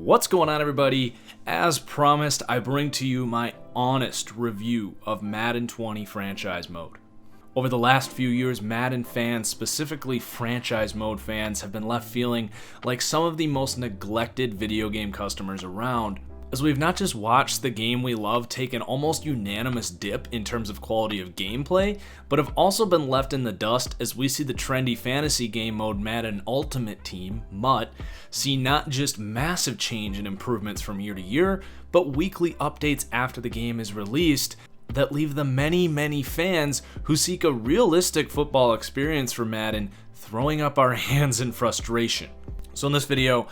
What's going on, everybody? As promised, I bring to you my honest review of Madden 20 franchise mode. Over the last few years, Madden fans, specifically franchise mode fans, have been left feeling like some of the most neglected video game customers around, as we've not just watched the game we love take an almost unanimous dip in terms of quality of gameplay, but have also been left in the dust as we see the trendy fantasy game mode Madden Ultimate Team, MUT, see not just massive change and improvements from year to year, but weekly updates after the game is released that leave the many fans who seek a realistic football experience for Madden throwing up our hands in frustration. So in this video,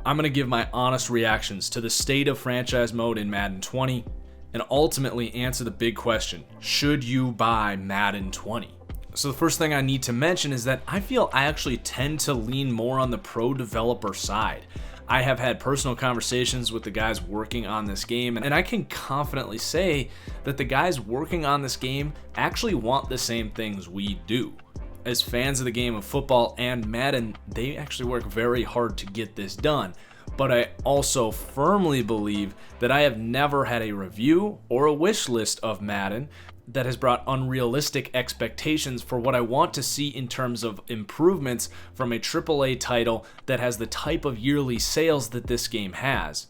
I'm going to give my honest reactions to the state of franchise mode in Madden 20 and ultimately answer the big question, should you buy Madden 20? So the first thing I need to mention is that I feel I actually tend to lean more on the pro developer side. I have had personal conversations with the guys working on this game, and I can confidently say that the guys working on this game actually want the same things we do. As fans of the game of football and Madden, they actually work very hard to get this done. But I also firmly believe that I have never had a review or a wish list of Madden that has brought unrealistic expectations for what I want to see in terms of improvements from a AAA title that has the type of yearly sales that this game has,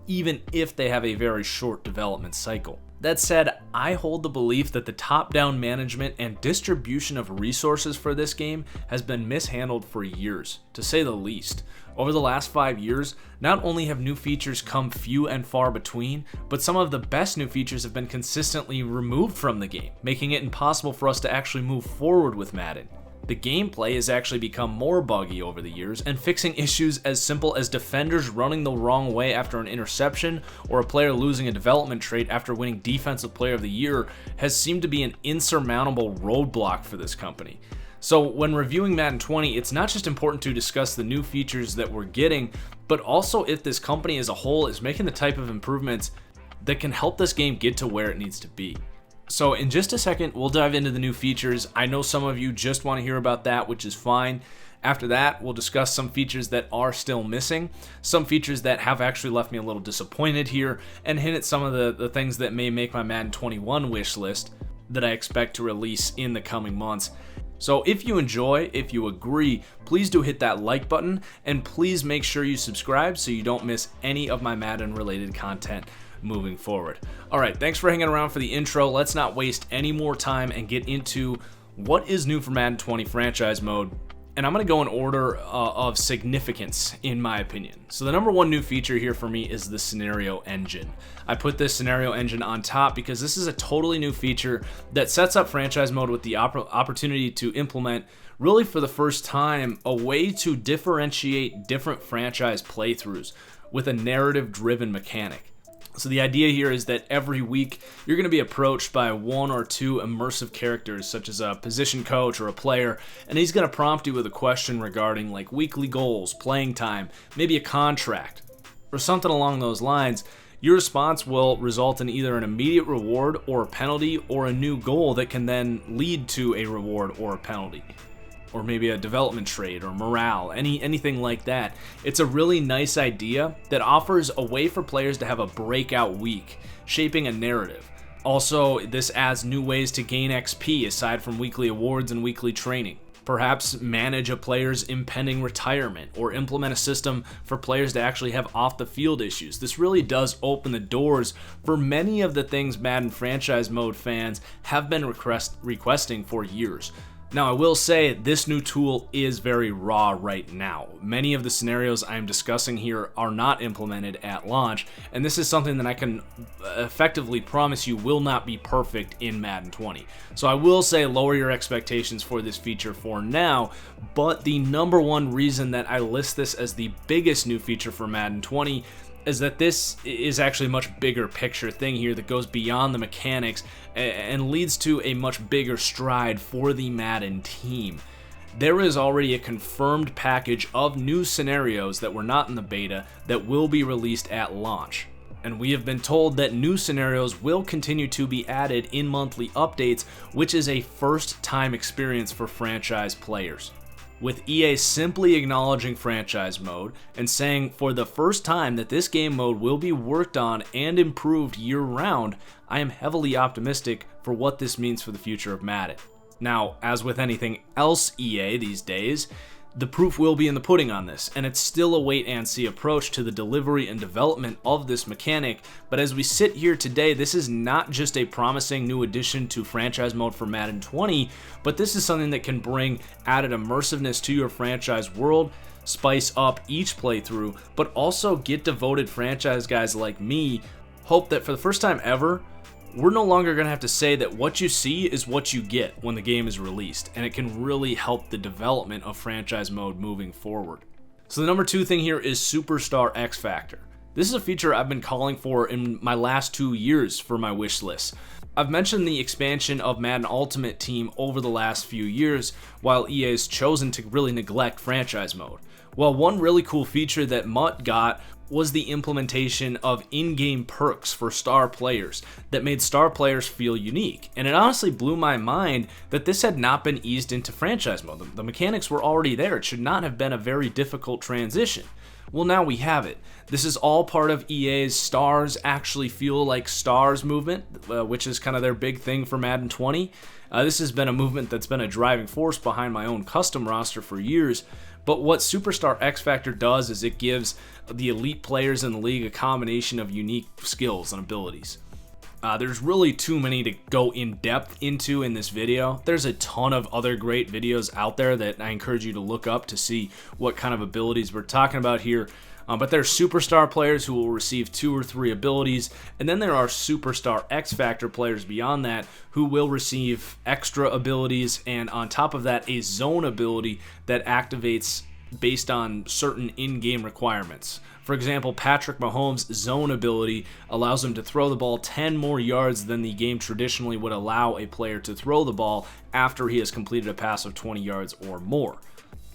even if they have a very short development cycle. That said, I hold the belief that the top-down management and distribution of resources for this game has been mishandled for years, to say the least. Over the last 5 years, not only have new features come few and far between, but some of the best new features have been consistently removed from the game, making it impossible for us to actually move forward with Madden. The gameplay has actually become more buggy over the years, and fixing issues as simple as defenders running the wrong way after an interception or a player losing a development trait after winning Defensive Player of the Year has seemed to be an insurmountable roadblock for this company. So when reviewing Madden 20, it's not just important to discuss the new features that we're getting, but also if this company as a whole is making the type of improvements that can help this game get to where it needs to be. So in just a second, we'll dive into the new features. I know some of you just want to hear about that, which is fine. After that, we'll discuss some features that are still missing, some features that have actually left me a little disappointed here, and hint at some of the things that may make my Madden 21 wish list that I expect to release in the coming months. So if you enjoy, if you agree, please do hit that like button, and please make sure you subscribe so you don't miss any of my Madden related content moving forward. All right, thanks for hanging around for the intro. Let's not waste any more time and get into what is new for Madden 20 franchise mode. And I'm going to go in order of significance, in my opinion. So the number one new feature here for me is the scenario engine. I put this scenario engine on top because this is a totally new feature that sets up franchise mode with the opportunity to implement, really for the first time, a way to differentiate different franchise playthroughs with a narrative-driven mechanic. So the idea here is that every week you're going to be approached by one or two immersive characters, such as a position coach or a player, and he's going to prompt you with a question regarding like weekly goals, playing time, maybe a contract, or something along those lines. Your response will result in either an immediate reward or a penalty, or a new goal that can then lead to a reward or a penalty, or maybe a development trait or morale, anything like that. It's a really nice idea that offers a way for players to have a breakout week, shaping a narrative. Also, this adds new ways to gain XP aside from weekly awards and weekly training. Perhaps manage a player's impending retirement, or implement a system for players to actually have off-the-field issues. This really does open the doors for many of the things Madden franchise mode fans have been requesting for years. Now, I will say this new tool is very raw right now. Many of the scenarios I am discussing here are not implemented at launch, and this is something that I can effectively promise you will not be perfect in Madden 20. So I will say lower your expectations for this feature for now, but the number one reason that I list this as the biggest new feature for Madden 20 is that this is actually a much bigger picture thing here that goes beyond the mechanics and leads to a much bigger stride for the Madden team. There is already a confirmed package of new scenarios that were not in the beta that will be released at launch. And we have been told that new scenarios will continue to be added in monthly updates, which is a first-time experience for franchise players. with EA simply acknowledging franchise mode and saying for the first time that this game mode will be worked on and improved year-round, I am heavily optimistic for what this means for the future of Madden. Now, as with anything else EA these days, the proof will be in the pudding on this, and it's still a wait-and-see approach to the delivery and development of this mechanic, but as we sit here today, this is not just a promising new addition to franchise mode for Madden 20, but this is something that can bring added immersiveness to your franchise world, spice up each playthrough, but also get devoted franchise guys like me hope that for the first time ever, we're no longer going to have to say that what you see is what you get when the game is released, and it can really help the development of franchise mode moving forward. So the number 2 thing here is Superstar X Factor. This is a feature I've been calling for in my last 2 years for my wish list. I've mentioned the expansion of Madden Ultimate Team over the last few years, while EA has chosen to really neglect franchise mode. Well, one really cool feature that Mutt got was the implementation of in-game perks for star players that made star players feel unique. And it honestly blew my mind that this had not been eased into franchise mode. The mechanics were already there. It should not have been a very difficult transition. Well, now we have it. This is all part of EA's Stars Actually Feel Like Stars movement, which is kind of their big thing for Madden 20. This has been a movement that's been a driving force behind my own custom roster for years. But what Superstar X Factor does is it gives the elite players in the league a combination of unique skills and abilities. There's really too many to go in depth into in this video. There's a ton of other great videos out there that I encourage you to look up to see what kind of abilities we're talking about here. But there are superstar players who will receive 2 or 3 abilities, and then there are superstar X Factor players beyond that who will receive extra abilities, and on top of that, a zone ability that activates based on certain in-game requirements. For example, Patrick Mahomes' zone ability allows him to throw the ball 10 more yards than the game traditionally would allow a player to throw the ball after he has completed a pass of 20 yards or more.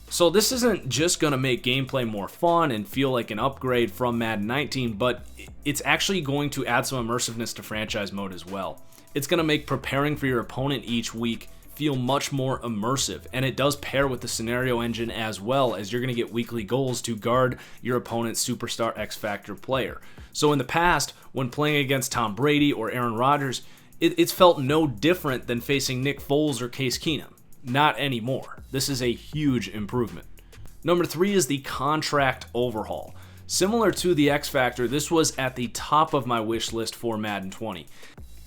So this isn't just going to make gameplay more fun and feel like an upgrade from Madden 19, but it's actually going to add some immersiveness to franchise mode as well. It's going to make preparing for your opponent each week feel much more immersive, and it does pair with the scenario engine as well, as you're going to get weekly goals to guard your opponent's Superstar X Factor player. So in the past, when playing against Tom Brady or Aaron Rodgers, it's felt no different than facing Nick Foles or Case Keenum. Not anymore. This is a huge improvement. Number 3 is the contract overhaul. Similar to the X Factor, this was at the top of my wish list for Madden 20.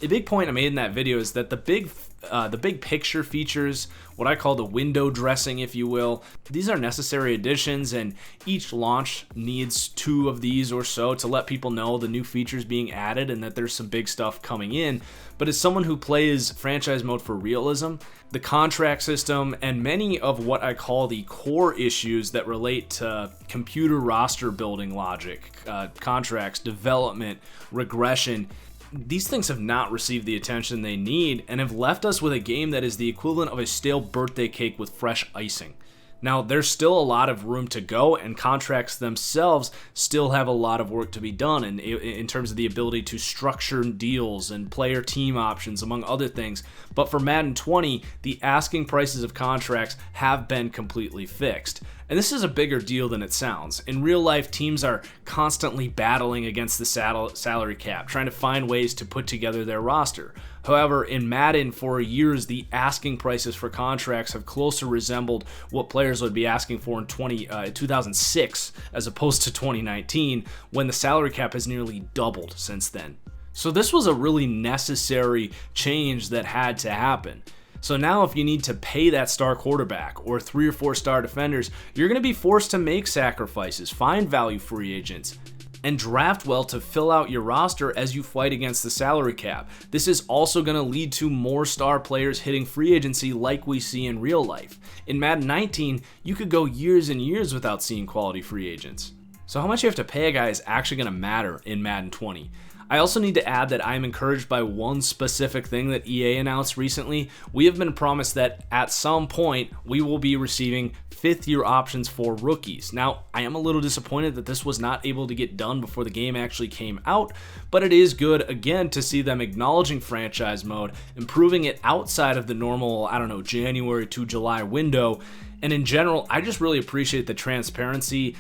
A big point I made in that video is that the big picture features, what I call the window dressing, if you will, these are necessary additions, and each launch needs 2 of these or so to let people know the new features being added and that there's some big stuff coming in. But as someone who plays franchise mode for realism, the contract system and many of what I call the core issues that relate to computer roster building logic, contracts, development, regression, these things have not received the attention they need and have left us with a game that is the equivalent of a stale birthday cake with fresh icing. Now, there's still a lot of room to go, and contracts themselves still have a lot of work to be done in terms of the ability to structure deals and player team options, among other things. But for Madden 20, the asking prices of contracts have been completely fixed. And this is a bigger deal than it sounds. In real life, teams are constantly battling against the salary cap, trying to find ways to put together their roster. However, in Madden, for years, the asking prices for contracts have closer resembled what players would be asking for in 2006 as opposed to 2019, when the salary cap has nearly doubled since then. So this was a really necessary change that had to happen. So now if you need to pay that star quarterback or 3 or 4 star defenders, you're going to be forced to make sacrifices, find value free agents, and draft well to fill out your roster as you fight against the salary cap. This is also going to lead to more star players hitting free agency like we see in real life. In Madden 19, you could go years and years without seeing quality free agents. So how much you have to pay a guy is actually going to matter in Madden 20. I also need to add that I am encouraged by one specific thing that EA announced recently. We have been promised that at some point we will be receiving 5th-year options for rookies. Now, I am a little disappointed that this was not able to get done before the game actually came out, but it is good, again, to see them acknowledging franchise mode, improving it outside of the normal, January to July window. And in general, I just really appreciate the transparency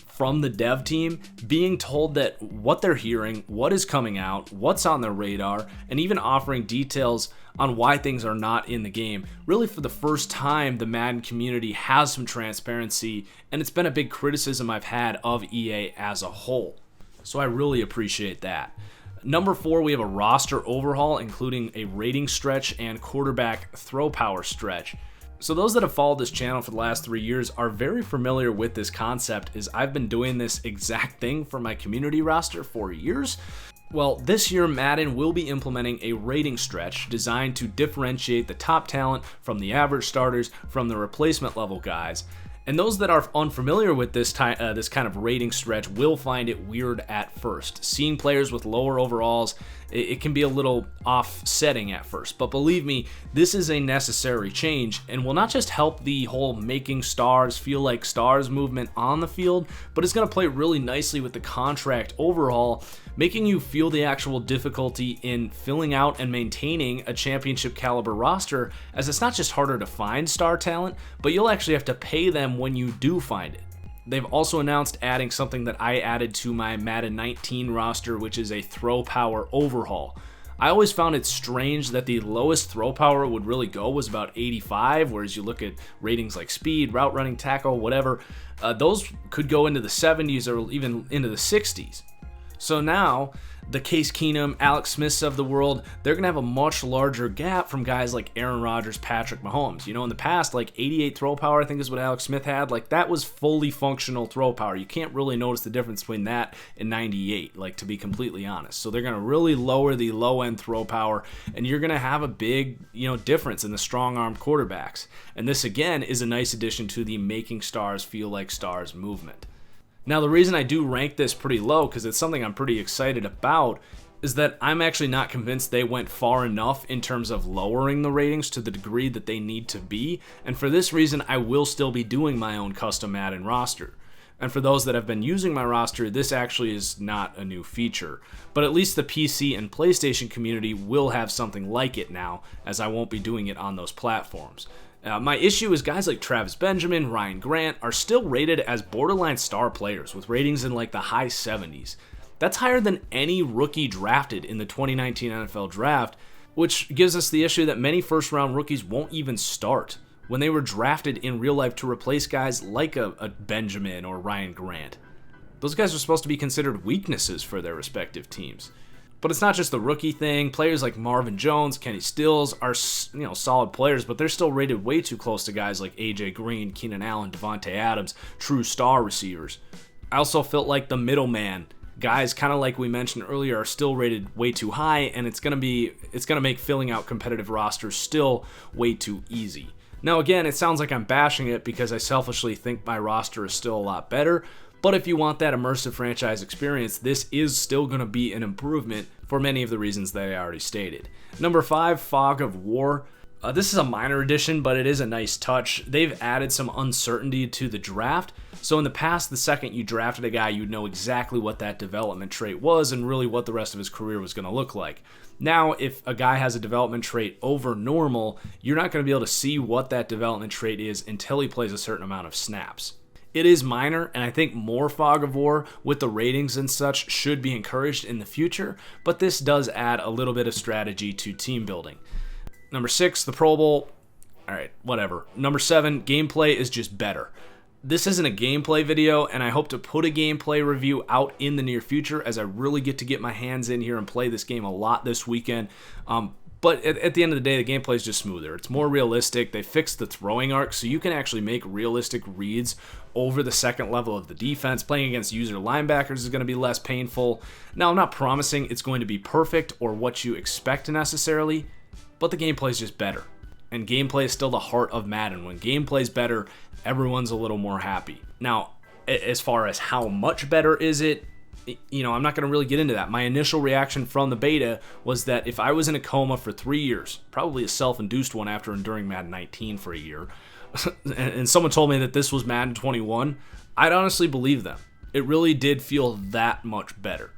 from the dev team, being told that what they're hearing, what is coming out, what's on their radar, and even offering details on why things are not in the game. Really, for the first time, the Madden community has some transparency, and it's been a big criticism I've had of EA as a whole. So I really appreciate that. Number 4, we have a roster overhaul, including a rating stretch and quarterback throw power stretch. So those that have followed this channel for the last 3 years are very familiar with this concept, as I've been doing this exact thing for my community roster for years. Well, this year Madden will be implementing a rating stretch designed to differentiate the top talent from the average starters from the replacement level guys. And those that are unfamiliar with this kind of rating stretch will find it weird at first. Seeing players with lower overalls, it can be a little offsetting at first. But believe me, this is a necessary change and will not just help the whole making stars feel like stars movement on the field, but it's going to play really nicely with the contract overhaul, making you feel the actual difficulty in filling out and maintaining a championship caliber roster, as it's not just harder to find star talent, but you'll actually have to pay them when you do find it. They've also announced adding something that I added to my Madden 19 roster, which is a throw power overhaul. I always found it strange that the lowest throw power would really go was about 85, whereas you look at ratings like speed, route running, tackle, whatever, those could go into the 70s or even into the 60s. So now, the Case Keenum, Alex Smiths of the world, they're going to have a much larger gap from guys like Aaron Rodgers, Patrick Mahomes. In the past, like 88 throw power, I think is what Alex Smith had. Like, that was fully functional throw power. You can't really notice the difference between that and 98, like, to be completely honest. So they're going to really lower the low-end throw power, and you're going to have a big, difference in the strong-armed quarterbacks. And this, again, is a nice addition to the making stars feel like stars movement. Now, the reason I do rank this pretty low, because it's something I'm pretty excited about, is that I'm actually not convinced they went far enough in terms of lowering the ratings to the degree that they need to be, and for this reason, I will still be doing my own custom Madden roster. And for those that have been using my roster, this actually is not a new feature, but at least the PC and PlayStation community will have something like it now, as I won't be doing it on those platforms. My issue is guys like Travis Benjamin, Ryan Grant are still rated as borderline star players with ratings in like the high 70s. That's higher than any rookie drafted in the 2019 NFL Draft, which gives us the issue that many first-round rookies won't even start when they were drafted in real life to replace guys like a Benjamin or Ryan Grant. Those guys are supposed to be considered weaknesses for their respective teams. But it's not just the rookie thing. Players like Marvin Jones, Kenny Stills are, solid players, but they're still rated way too close to guys like AJ Green, Keenan Allen, Devontae Adams, true star receivers. I also felt like the middleman guys, kind of like we mentioned earlier, are still rated way too high, and it's gonna make filling out competitive rosters still way too easy. Now, again, it sounds like I'm bashing it because I selfishly think my roster is still a lot better. But if you want that immersive franchise experience, this is still going to be an improvement for many of the reasons that I already stated. Number 5, Fog of War. This is a minor addition, but it is a nice touch. They've added some uncertainty to the draft. So in the past, the second you drafted a guy, you'd know exactly what that development trait was and really what the rest of his career was going to look like. Now, if a guy has a development trait over normal, you're not going to be able to see what that development trait is until he plays a certain amount of snaps. It is minor, and I think more Fog of War with the ratings and such should be encouraged in the future, but this does add a little bit of strategy to team building. Number 6, the Pro Bowl. Alright, whatever. Number 7, gameplay is just better. This isn't a gameplay video, and I hope to put a gameplay review out in the near future as I really get my hands in here and play this game a lot this weekend. But at the end of the day, the gameplay is just smoother. It's more realistic. They fixed the throwing arc, so you can actually make realistic reads over the second level of the defense. Playing against user linebackers is going to be less painful. Now, I'm not promising it's going to be perfect or what you expect necessarily, but the gameplay is just better. And gameplay is still the heart of Madden. When gameplay is better, everyone's a little more happy. Now, as far as how much better is it, I'm not going to really get into that. My initial reaction from the beta was that if I was in a coma for 3 years, probably a self-induced one after enduring Madden 19 for a year, and someone told me that this was Madden 21, I'd honestly believe them. It really did feel that much better.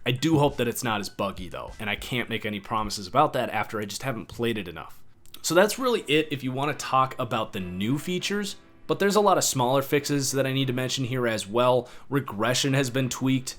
I do hope that it's not as buggy though, and I can't make any promises about that after I just haven't played it enough. So that's really it if you want to talk about the new features, but there's a lot of smaller fixes that I need to mention here as well. Regression has been tweaked.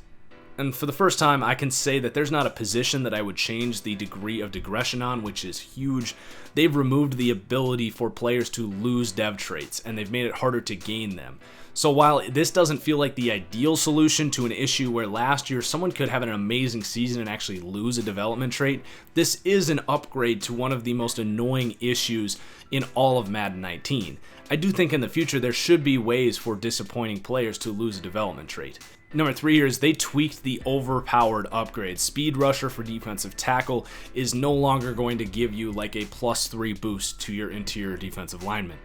And for the first time, I can say that there's not a position that I would change the degree of digression on, which is huge. They've removed the ability for players to lose dev traits, and they've made it harder to gain them. So while this doesn't feel like the ideal solution to an issue where last year someone could have an amazing season and actually lose a development trait, this is an upgrade to one of the most annoying issues in all of Madden 19. I do think in the future there should be ways for disappointing players to lose a development trait. Number 3 is they tweaked the overpowered upgrade. Speed Rusher for defensive tackle is no longer going to give you like a +3 boost to your interior defensive lineman.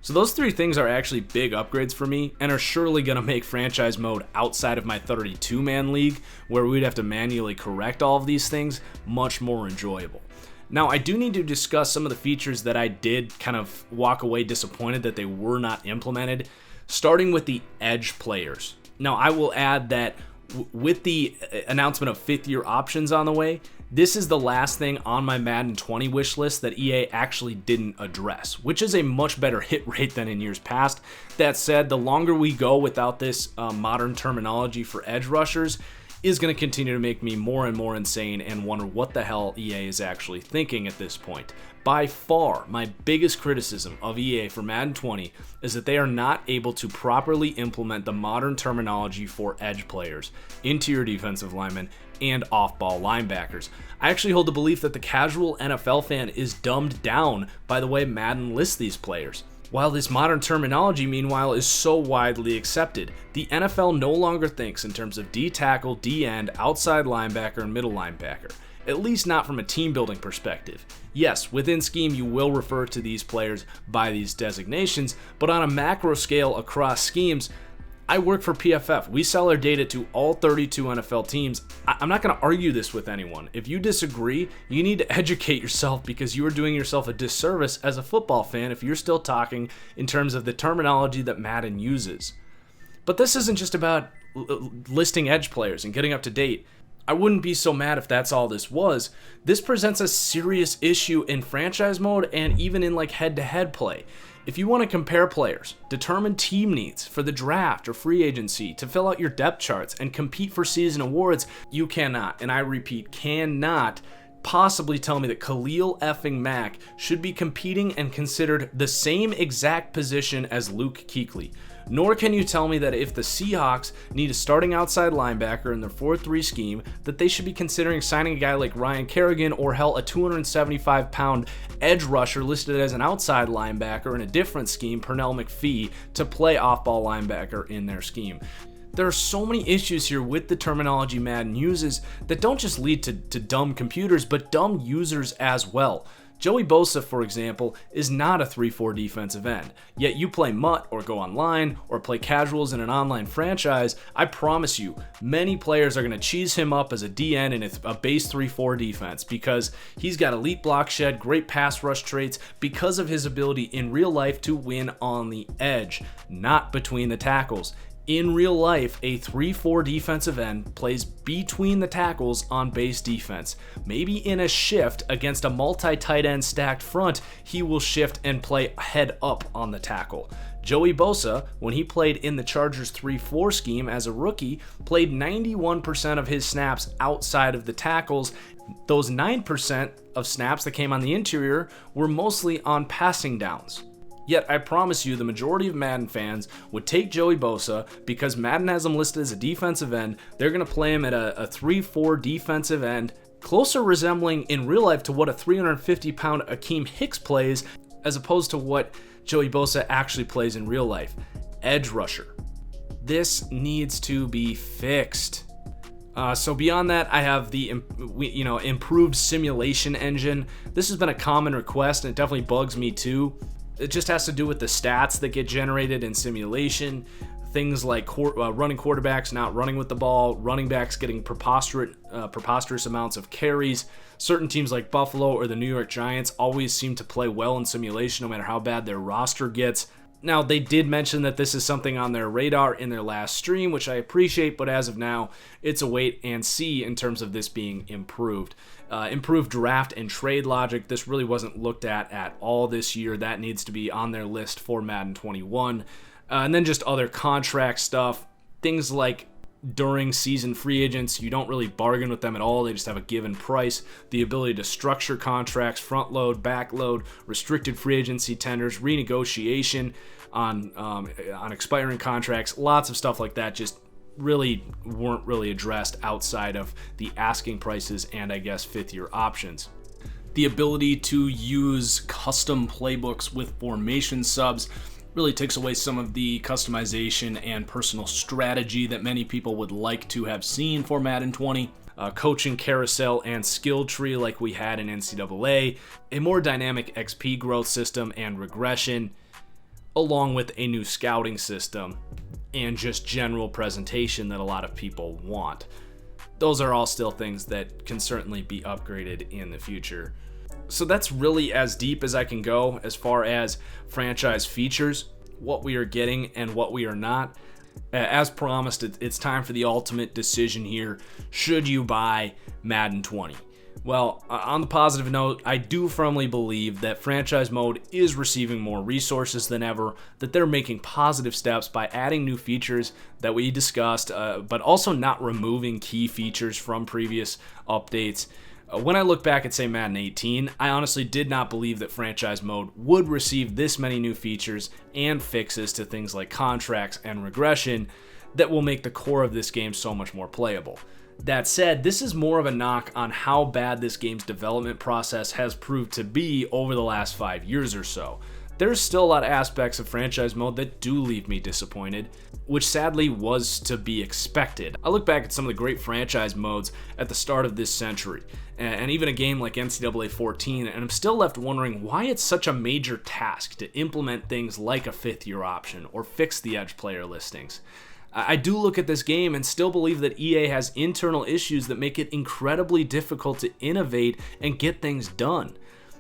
So those 3 things are actually big upgrades for me and are surely going to make franchise mode outside of my 32-man league, where we'd have to manually correct all of these things, much more enjoyable. Now, I do need to discuss some of the features that I did kind of walk away disappointed that they were not implemented, starting with the edge players. Now, I will add that with the announcement of 5th-year options on the way, this is the last thing on my Madden 20 wish list that EA actually didn't address, which is a much better hit rate than in years past. That said, the longer we go without this modern terminology for edge rushers is going to continue to make me more and more insane and wonder what the hell EA is actually thinking at this point. By far, my biggest criticism of EA for Madden 20 is that they are not able to properly implement the modern terminology for edge players, interior defensive linemen, and off-ball linebackers. I actually hold the belief that the casual NFL fan is dumbed down by the way Madden lists these players. While this modern terminology, meanwhile, is so widely accepted, the NFL no longer thinks in terms of D-tackle, D-end, outside linebacker, and middle linebacker. At least not from a team building perspective. Yes, within scheme you will refer to these players by these designations, but on a macro scale across schemes, I work for PFF. We sell our data to all 32 NFL teams. I'm not going to argue this with anyone. If you disagree, you need to educate yourself because you are doing yourself a disservice as a football fan if you're still talking in terms of the terminology that Madden uses. But this isn't just about listing edge players and getting up to date. I wouldn't be so mad if that's all this was. This presents a serious issue in franchise mode and even in like head-to-head play. If you want to compare players, determine team needs for the draft or free agency, to fill out your depth charts and compete for season awards, you cannot, and I repeat, cannot possibly tell me that Khalil effing Mack should be competing and considered the same exact position as Luke Kuechly. Nor can you tell me that if the Seahawks need a starting outside linebacker in their 4-3 scheme, that they should be considering signing a guy like Ryan Kerrigan or hell a 275-pound edge rusher listed as an outside linebacker in a different scheme, Pernell McPhee, to play off-ball linebacker in their scheme. There are so many issues here with the terminology Madden uses that don't just lead to dumb computers, but dumb users as well. Joey Bosa, for example, is not a 3-4 defensive end. Yet you play MUT or go online or play casuals in an online franchise, I promise you, many players are going to cheese him up as a DN in a base 3-4 defense because he's got elite block shed, great pass rush traits because of his ability in real life to win on the edge, not between the tackles. In real life, a 3-4 defensive end plays between the tackles on base defense. Maybe in a shift against a multi-tight end stacked front, he will shift and play head up on the tackle. Joey Bosa, when he played in the Chargers 3-4 scheme as a rookie, played 91% of his snaps outside of the tackles. Those 9% of snaps that came on the interior were mostly on passing downs. Yet I promise you the majority of Madden fans would take Joey Bosa because Madden has him listed as a defensive end. They're going to play him at a 3-4 defensive end, closer resembling in real life to what a 350-pound Akeem Hicks plays as opposed to what Joey Bosa actually plays in real life. Edge rusher. This needs to be fixed. So beyond that, I have the improved simulation engine. This has been a common request and it definitely bugs me too. It just has to do with the stats that get generated in simulation. things like running quarterbacks not running with the ball, running backs getting preposterous amounts of carries. Certain teams like Buffalo or the New York Giants always seem to play well in simulation no matter how bad their roster gets. Now, they did mention that this is something on their radar in their last stream, which I appreciate, but as of now, it's a wait and see in terms of this being improved. Improved draft and trade logic, this really wasn't looked at all this year. That needs to be on their list for Madden 21. And then just other contract stuff, things like during season free agents, you don't really bargain with them at all. They just have a given price. The ability to structure contracts, front load, back load, restricted free agency tenders, renegotiation on expiring contracts, lots of stuff like that just really weren't really addressed outside of the asking prices and I guess fifth year options. The ability to use custom playbooks with formation subs really takes away some of the customization and personal strategy that many people would like to have seen for Madden 20. Coaching carousel and skill tree like we had in NCAA, a more dynamic XP growth system and regression, along with a new scouting system and just general presentation that a lot of people want. Those are all still things that can certainly be upgraded in the future. So that's really as deep as I can go as far as franchise features, what we are getting and what we are not. As promised, it's time for the ultimate decision here. Should you buy Madden 20? Well, on the positive note, I do firmly believe that franchise mode is receiving more resources than ever, that they're making positive steps by adding new features that we discussed, but also not removing key features from previous updates. When I look back at, say, Madden 18, I honestly did not believe that franchise mode would receive this many new features and fixes to things like contracts and regression that will make the core of this game so much more playable. That said, this is more of a knock on how bad this game's development process has proved to be over the last 5 years or so. There's still a lot of aspects of franchise mode that do leave me disappointed, which sadly was to be expected. I look back at some of the great franchise modes at the start of this century, and even a game like NCAA 14, and I'm still left wondering why it's such a major task to implement things like a fifth year option or fix the edge player listings. I do look at this game and still believe that EA has internal issues that make it incredibly difficult to innovate and get things done.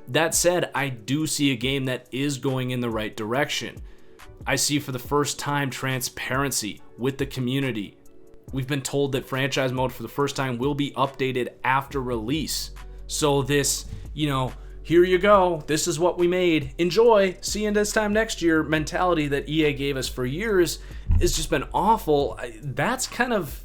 That said, I do see a game that is going in the right direction. I see for the first time transparency with the community. We've been told that franchise mode for the first time will be updated after release. So this, here you go, this is what we made, enjoy, see you this time next year mentality that EA gave us for years has just been awful. That's kind of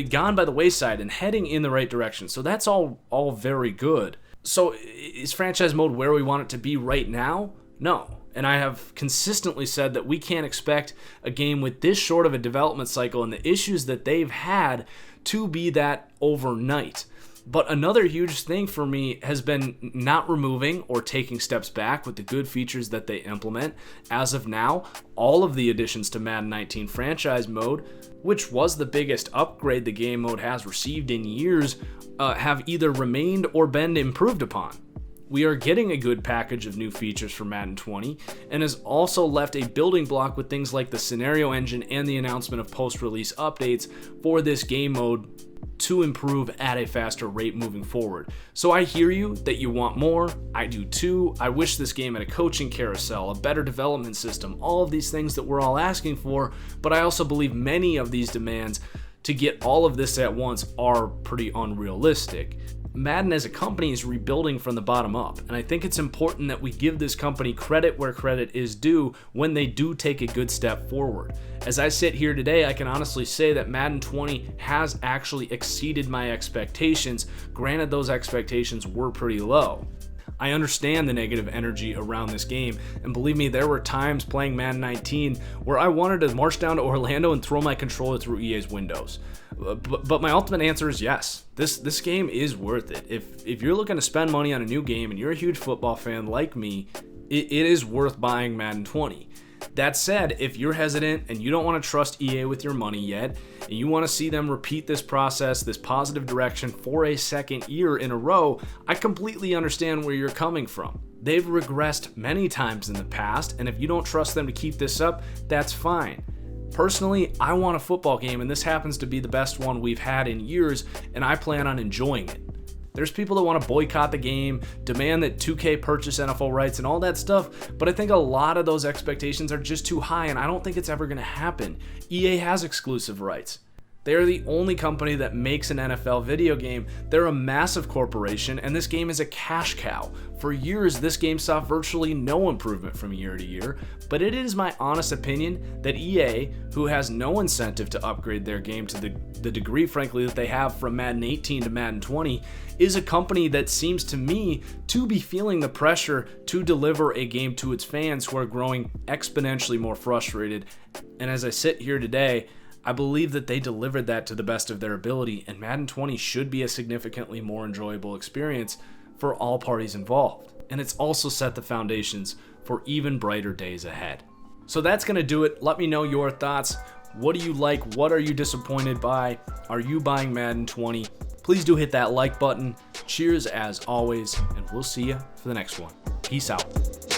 gone by the wayside and heading in the right direction. So that's all very good. So is franchise mode where we want it to be right now? No. And I have consistently said that we can't expect a game with this short of a development cycle and the issues that they've had to be that overnight. But another huge thing for me has been not removing or taking steps back with the good features that they implement. As of now, all of the additions to Madden 19 franchise mode, which was the biggest upgrade the game mode has received in years, have either remained or been improved upon. We are getting a good package of new features for Madden 20 and has also left a building block with things like the scenario engine and the announcement of post-release updates for this game mode to improve at a faster rate moving forward. So I hear you that you want more. I do too. I wish this game had a coaching carousel, a better development system, all of these things that we're all asking for, but I also believe many of these demands to get all of this at once are pretty unrealistic. Madden as a company is rebuilding from the bottom up, and I think it's important that we give this company credit where credit is due when they do take a good step forward. As I sit here today, I can honestly say that Madden 20 has actually exceeded my expectations. Granted, those expectations were pretty low. I understand the negative energy around this game, and believe me, there were times playing Madden 19 where I wanted to march down to Orlando and throw my controller through EA's windows. But my ultimate answer is yes. This game is worth it. If you're looking to spend money on a new game and you're a huge football fan like me, it is worth buying Madden 20. That said, if you're hesitant and you don't want to trust EA with your money yet, and you want to see them repeat this process, this positive direction for a second year in a row, I completely understand where you're coming from. They've regressed many times in the past, and if you don't trust them to keep this up, that's fine. Personally, I want a football game, and this happens to be the best one we've had in years, and I plan on enjoying it. There's people that want to boycott the game, demand that 2K purchase NFL rights and all that stuff, but I think a lot of those expectations are just too high, and I don't think it's ever going to happen. EA has exclusive rights. They are the only company that makes an NFL video game. They're a massive corporation, and this game is a cash cow. For years, this game saw virtually no improvement from year to year, but it is my honest opinion that EA, who has no incentive to upgrade their game to the degree, frankly, that they have from Madden 18 to Madden 20, is a company that seems to me to be feeling the pressure to deliver a game to its fans who are growing exponentially more frustrated. And as I sit here today, I believe that they delivered that to the best of their ability, and Madden 20 should be a significantly more enjoyable experience for all parties involved. And it's also set the foundations for even brighter days ahead. So that's going to do it. Let me know your thoughts. What do you like? What are you disappointed by? Are you buying Madden 20? Please do hit that like button. Cheers as always, and we'll see you for the next one. Peace out.